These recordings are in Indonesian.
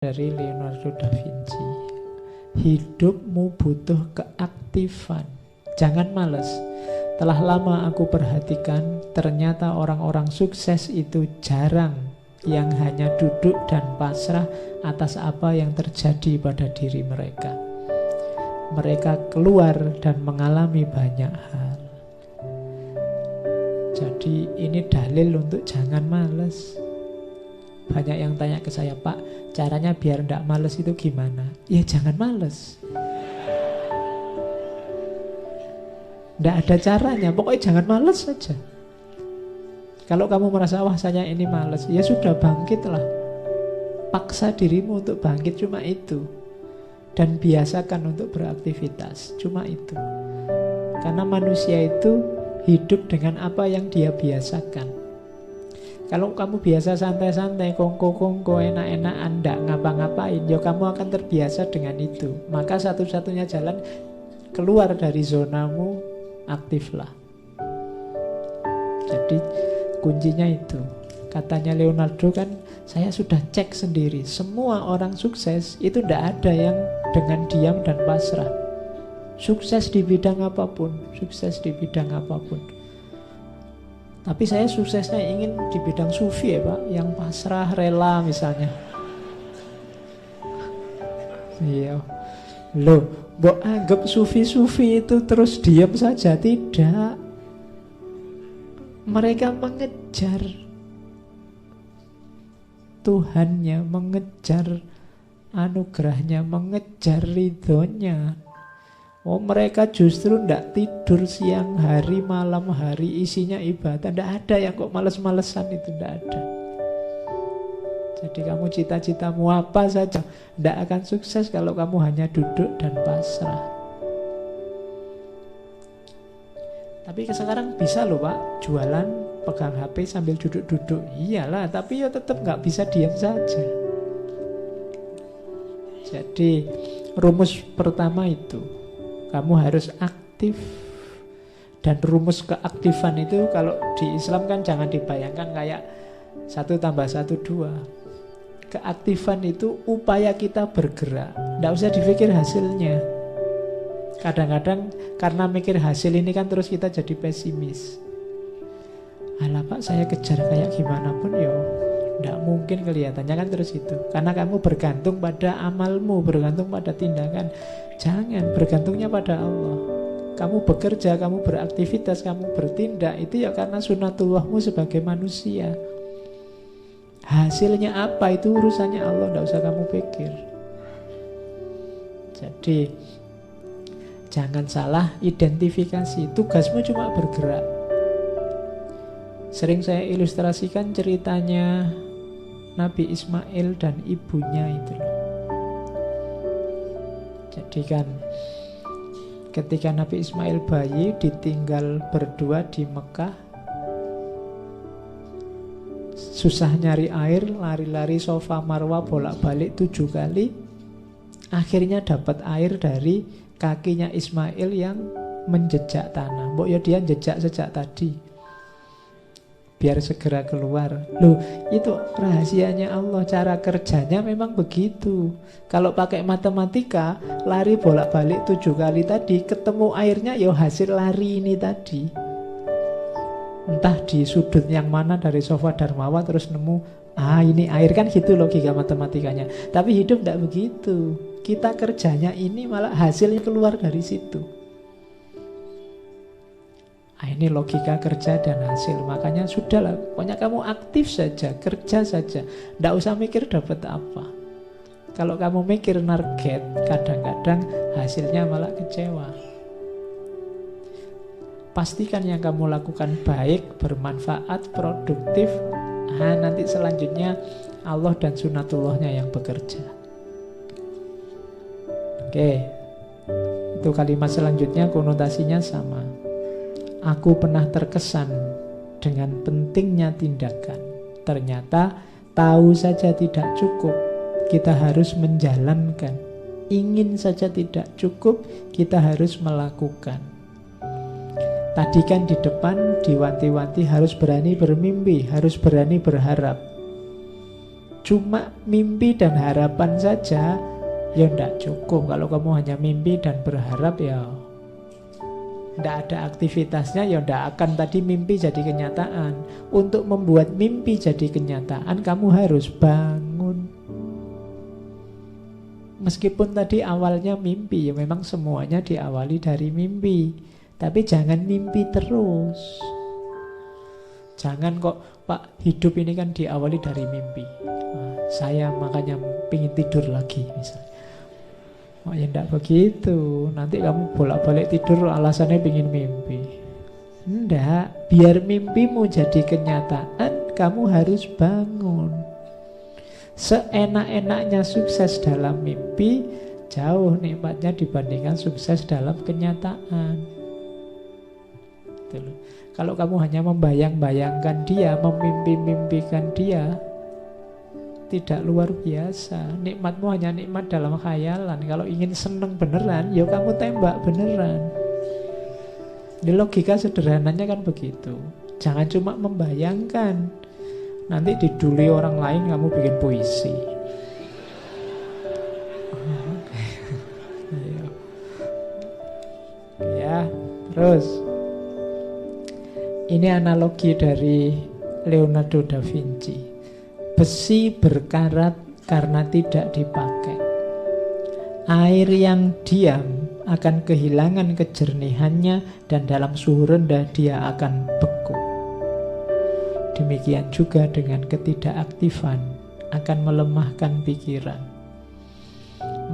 dari Leonardo da Vinci. Hidupmu butuh keaktifan. Jangan malas. Telah lama aku perhatikan, ternyata orang-orang sukses itu jarang yang hanya duduk dan pasrah atas apa yang terjadi pada diri mereka. Mereka keluar dan mengalami banyak hal. Jadi ini dalil untuk jangan malas. Banyak yang tanya ke saya, Pak, caranya biar tidak males itu gimana? Ya jangan males. Tidak ada caranya, pokoknya jangan males saja. Kalau kamu merasa, wah saya ini males, ya sudah bangkitlah. Paksa dirimu untuk bangkit, cuma itu. Dan biasakan untuk beraktivitas, cuma itu. Karena manusia itu hidup dengan apa yang dia biasakan. Kalau kamu biasa santai-santai, kongko-kongko, enak-enakan, ndak ngapa-ngapain, ya kamu akan terbiasa dengan itu. Maka satu-satunya jalan keluar dari zonamu, aktiflah. Jadi kuncinya itu. Katanya Leonardo kan, saya sudah cek sendiri, semua orang sukses itu ndak ada yang dengan diam dan pasrah. Sukses di bidang apapun, sukses di bidang apapun. Tapi saya suksesnya ingin di bidang sufi ya Pak, yang pasrah, rela misalnya. Iya. Loh, mbok anggap sufi-sufi itu terus diam saja? Tidak. Mereka mengejar Tuhannya, mengejar anugerahnya, mengejar ridhonya. Oh, mereka justru tidak tidur siang hari, malam hari, isinya ibadah. Tidak ada yang kok males-malesan, itu tidak ada. Jadi kamu cita-citamu apa saja, tidak akan sukses kalau kamu hanya duduk dan pasrah. Tapi sekarang bisa loh Pak, jualan, pegang HP sambil duduk-duduk. Iyalah, tapi ya tetap nggak bisa diam saja. Jadi rumus pertama itu, kamu harus aktif. Dan rumus keaktifan itu kalau di Islam kan jangan dibayangkan kayak 1 tambah 1 2. Keaktifan itu upaya kita bergerak, tidak usah dipikir hasilnya. Kadang-kadang karena mikir hasil ini kan terus kita jadi pesimis. Alah Pak, saya kejar kayak gimana pun ya tidak mungkin kelihatannya kan terus itu. Karena kamu bergantung pada amalmu, bergantung pada tindakan. Jangan, bergantungnya pada Allah. Kamu bekerja, kamu beraktivitas, kamu bertindak, itu ya karena sunatullahmu sebagai manusia. Hasilnya apa itu urusannya Allah, tidak usah kamu pikir. Jadi jangan salah identifikasi. Tugasmu cuma bergerak. Sering saya ilustrasikan ceritanya Nabi Ismail dan ibunya itu loh. Jadi kan ketika Nabi Ismail bayi ditinggal berdua di Mekah, susah nyari air, lari-lari Safa Marwa bolak-balik 7 kali. Akhirnya dapat air dari kakinya Ismail yang menjejak tanah. Mbok ya dia jejak sejak tadi, biar segera keluar. Loh, itu rahasianya Allah. Cara kerjanya memang begitu. Kalau pakai matematika, lari bolak-balik 7 kali tadi, ketemu airnya ya hasil lari ini tadi. Entah di sudut yang mana dari Safa dan Marwa terus nemu, ini air, kan gitu logika matematikanya. Tapi hidup tidak begitu. Kita kerjanya ini malah hasilnya keluar dari situ. Ini logika kerja dan hasil. Makanya sudahlah, pokoknya kamu aktif saja, kerja saja, tidak usah mikir dapat apa. Kalau kamu mikir target, kadang-kadang hasilnya malah kecewa. Pastikan yang kamu lakukan baik, bermanfaat, produktif. Nanti selanjutnya Allah dan sunatullahnya yang bekerja. Oke, itu kalimat selanjutnya konotasinya sama. Aku pernah terkesan dengan pentingnya tindakan. Ternyata tahu saja tidak cukup, kita harus menjalankan. Ingin saja tidak cukup, kita harus melakukan. Tadi kan di depan diwanti-wanti harus berani bermimpi, harus berani berharap. cuma mimpi dan harapan saja, ya tidak cukup. Kalau kamu hanya mimpi dan berharap, ya tidak ada aktivitasnya, ya tidak akan tadi mimpi jadi kenyataan. Untuk membuat mimpi jadi kenyataan, kamu harus bangun. Meskipun tadi awalnya mimpi, ya memang semuanya diawali dari mimpi. Tapi jangan mimpi terus. Jangan kok, Pak, hidup ini kan diawali dari mimpi. Saya makanya pingin tidur lagi misalnya. Oh ya enggak begitu. Nanti kamu bolak-balik tidur alasannya pingin mimpi. Enggak, biar mimpimu jadi kenyataan, kamu harus bangun. Seenak-enaknya sukses dalam mimpi, jauh nikmatnya dibandingkan sukses dalam kenyataan. Gitu. Kalau kamu hanya membayang-bayangkan dia, memimpi-mimpikan dia, tidak luar biasa. Nikmatmu hanya nikmat dalam khayalan. Kalau ingin seneng beneran, ya kamu tembak beneran. Di logika sederhananya kan begitu. Jangan cuma membayangkan. Nanti diduli orang lain kamu bikin puisi. Ya, terus ini analogi dari Leonardo da Vinci. Besi berkarat karena tidak dipakai. Air yang diam akan kehilangan kejernihannya dan dalam suhu rendah dia akan beku. Demikian juga dengan ketidakaktifan akan melemahkan pikiran.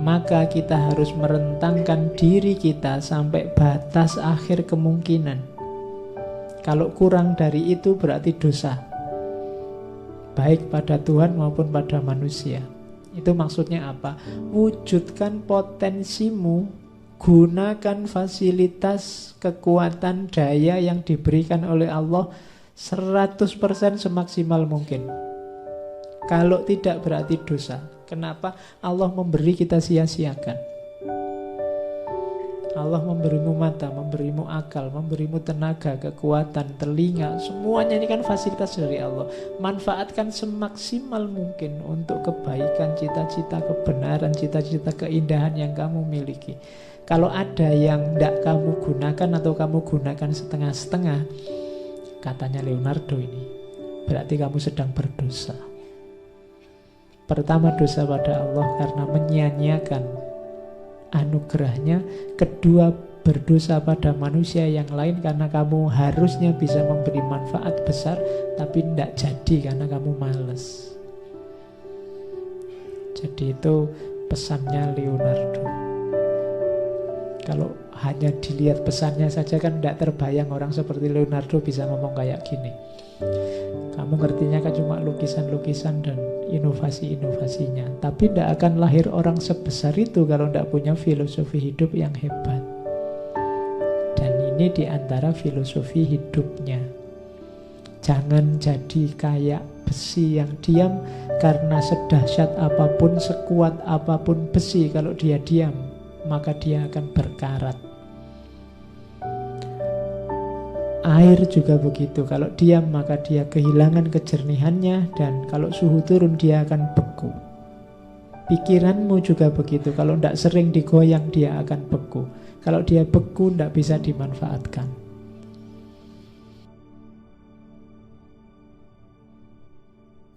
Maka kita harus merentangkan diri kita sampai batas akhir kemungkinan. Kalau kurang dari itu berarti dosa, baik pada Tuhan maupun pada manusia. Itu maksudnya apa? Wujudkan potensimu, gunakan fasilitas, kekuatan, daya yang diberikan oleh Allah 100% semaksimal mungkin. Kalau tidak berarti dosa. Kenapa? Allah memberi kita sia-siakan. Allah memberimu mata, memberimu akal, memberimu tenaga, kekuatan, telinga. Semuanya ini kan fasilitas dari Allah. Manfaatkan semaksimal mungkin untuk kebaikan, cita-cita, kebenaran, cita-cita, keindahan yang kamu miliki. Kalau ada yang tidak kamu gunakan atau kamu gunakan setengah-setengah, katanya Leonardo ini, berarti kamu sedang berdosa. Pertama, dosa pada Allah karena menyia-nyiakan anugerahnya. Kedua, berdosa pada manusia yang lain karena kamu harusnya bisa memberi manfaat besar tapi tidak jadi karena kamu malas. Jadi itu pesannya Leonardo. Kalau hanya dilihat pesannya saja kan tidak terbayang orang seperti Leonardo bisa ngomong kayak gini. Kamu ngertinya kan cuma lukisan-lukisan dan inovasi-inovasinya. Tapi tidak akan lahir orang sebesar itu kalau tidak punya filosofi hidup yang hebat. Dan ini diantara filosofi hidupnya. Jangan jadi kayak besi yang diam, karena sedahsyat apapun, sekuat apapun besi, kalau dia diam, maka dia akan berkarat. Air juga begitu, kalau diam maka dia kehilangan kejernihannya, dan kalau suhu turun dia akan beku. Pikiranmu juga begitu, kalau tidak sering digoyang dia akan beku. Kalau dia beku tidak bisa dimanfaatkan.